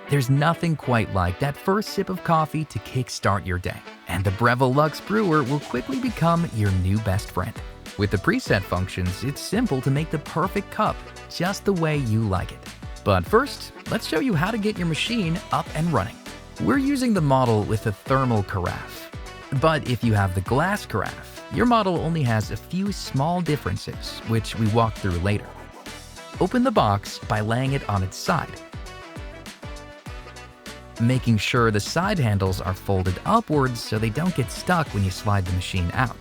There's nothing quite like that first sip of coffee to kickstart your day, and the Breville Luxe Brewer will quickly become your new best friend. With the preset functions, it's simple to make the perfect cup just the way you like it. But first, let's show you how to get your machine up and running. We're using the model with a thermal carafe. But if you have the glass carafe, your model only has a few small differences, which we walk through later. Open the box by laying it on its side, making sure the side handles are folded upwards so they don't get stuck when you slide the machine out.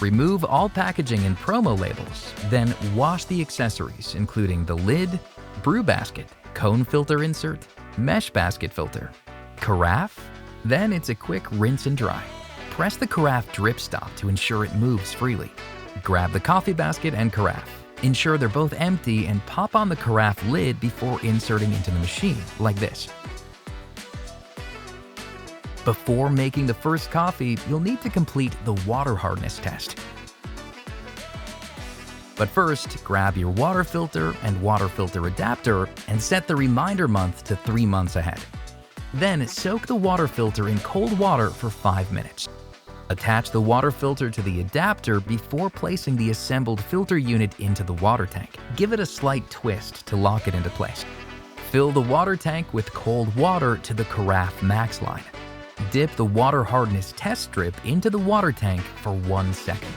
Remove all packaging and promo labels, then wash the accessories, including the lid, brew basket, cone filter insert, mesh basket filter, carafe. Then it's a quick rinse and dry. Press the carafe drip stop to ensure it moves freely. Grab the coffee basket and carafe. Ensure they're both empty and pop on the carafe lid before inserting into the machine, like this. Before making the first coffee, you'll need to complete the water hardness test. But first, grab your water filter and water filter adapter and set the reminder month to 3 months ahead. Then soak the water filter in cold water for 5 minutes. Attach the water filter to the adapter before placing the assembled filter unit into the water tank. Give it a slight twist to lock it into place. Fill the water tank with cold water to the carafe max line. Dip the water hardness test strip into the water tank for 1 second.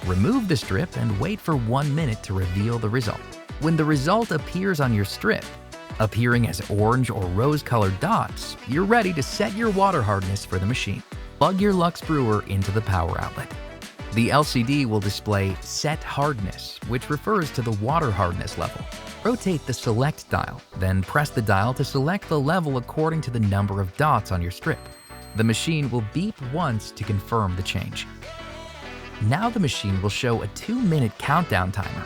Remove the strip and wait for 1 minute to reveal the result. When the result appears on your strip, appearing as orange or rose-colored dots, you're ready to set your water hardness for the machine. Plug your Luxe Brewer into the power outlet. The LCD will display Set Hardness, which refers to the water hardness level. Rotate the select dial, then press the dial to select the level according to the number of dots on your strip. The machine will beep once to confirm the change. Now the machine will show a 2-minute countdown timer.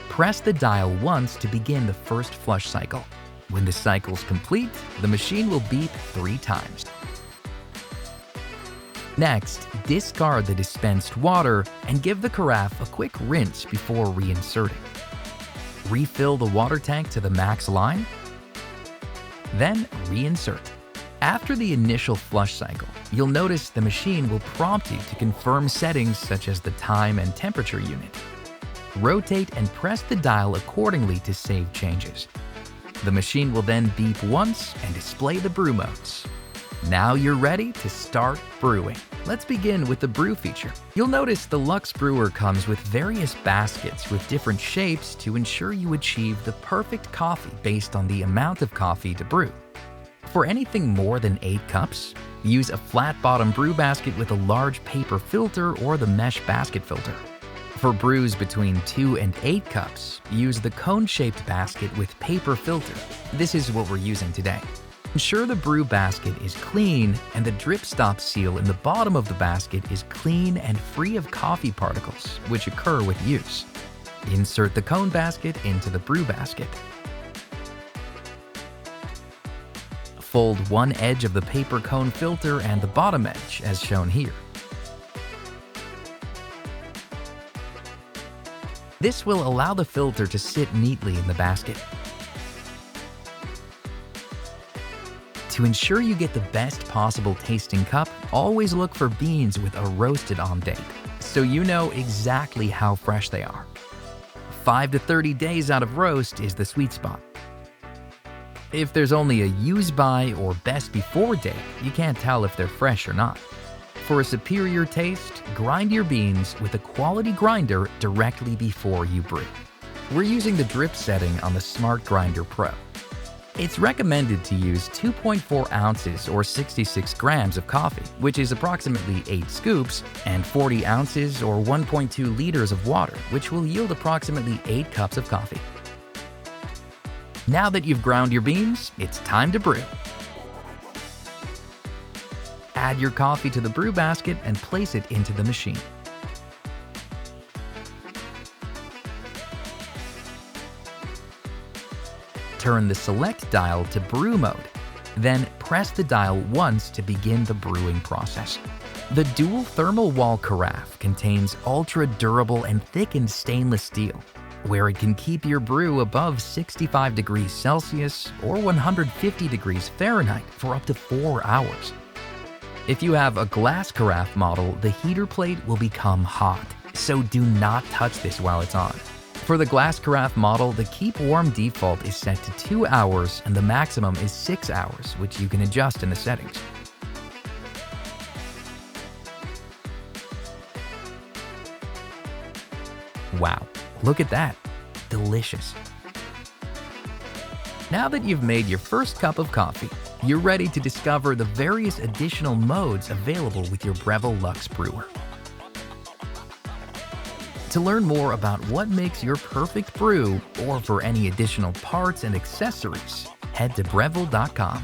Press the dial once to begin the first flush cycle. When the cycle's complete, the machine will beep 3 times. Next, discard the dispensed water and give the carafe a quick rinse before reinserting. Refill the water tank to the max line, then reinsert. After the initial flush cycle, you'll notice the machine will prompt you to confirm settings such as the time and temperature unit. Rotate and press the dial accordingly to save changes. The machine will then beep once and display the brew modes. Now you're ready to start brewing. Let's begin with the brew feature. You'll notice the Luxe Brewer comes with various baskets with different shapes to ensure you achieve the perfect coffee based on the amount of coffee to brew. For anything more than 8 cups, use a flat-bottom brew basket with a large paper filter or the mesh basket filter. For brews between 2 and 8 cups, use the cone-shaped basket with paper filter. This is what we're using today. Ensure the brew basket is clean and the drip stop seal in the bottom of the basket is clean and free of coffee particles, which occur with use. Insert the cone basket into the brew basket. Fold one edge of the paper cone filter and the bottom edge, as shown here. This will allow the filter to sit neatly in the basket. To ensure you get the best possible tasting cup, always look for beans with a roasted on date, so you know exactly how fresh they are. 5 to 30 days out of roast is the sweet spot. If there's only a use by or best before date, you can't tell if they're fresh or not. For a superior taste, grind your beans with a quality grinder directly before you brew. We're using the drip setting on the Smart Grinder Pro. It's recommended to use 2.4 ounces or 66 grams of coffee, which is approximately 8 scoops, and 40 ounces or 1.2 liters of water, which will yield approximately 8 cups of coffee. Now that you've ground your beans, it's time to brew. Add your coffee to the brew basket and place it into the machine. Turn the select dial to brew mode, then press the dial once to begin the brewing process. The dual thermal wall carafe contains ultra-durable and thickened stainless steel, where it can keep your brew above 65 degrees Celsius or 150 degrees Fahrenheit for up to 4 hours. If you have a glass carafe model, the heater plate will become hot, so do not touch this while it's on. For the glass carafe model, the keep warm default is set to 2 hours and the maximum is 6 hours, which you can adjust in the settings. Wow, look at that. Delicious. Now that you've made your first cup of coffee, you're ready to discover the various additional modes available with your Breville Luxe Brewer. To learn more about what makes your perfect brew, or for any additional parts and accessories, head to Breville.com.